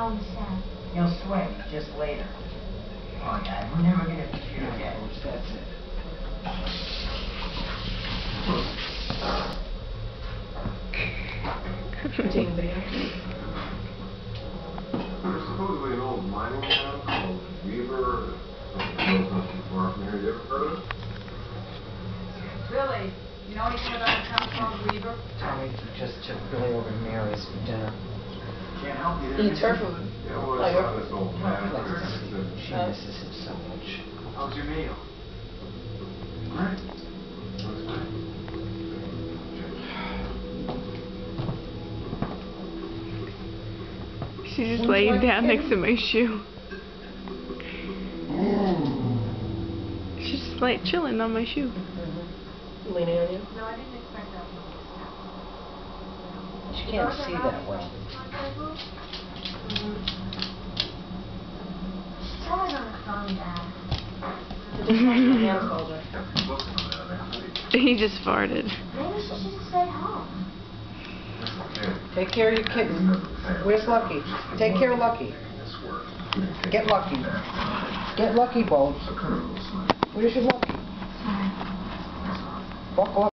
all you said. You'll swing just later. Oh yeah, we're never gonna be here again. That's it. Taking video. There's supposedly an old mining town called Weaver. It's not too far from here. You ever heard of it? Billy, you know anything about a town called Weaver? Tommy just took Billy over to Mary's for dinner. Can't help you there. Eats her food. Yeah, well, Like it's her. not this old man. He likes to It's see. a- She misses him so much. How's your meal? Right. That's fine. She's just laying down next to my shoe. She's just like chilling on my shoe. Leaning on you. No, I didn't expect that. She can't see that well. She's always on the phone, Dad. Hands called her. He just farted. Maybe she should have stayed home. Take care of your kitten. Where's Lucky? Take care of Lucky. Get Lucky. Get Lucky, Bones. Where's your Lucky? Buckle up.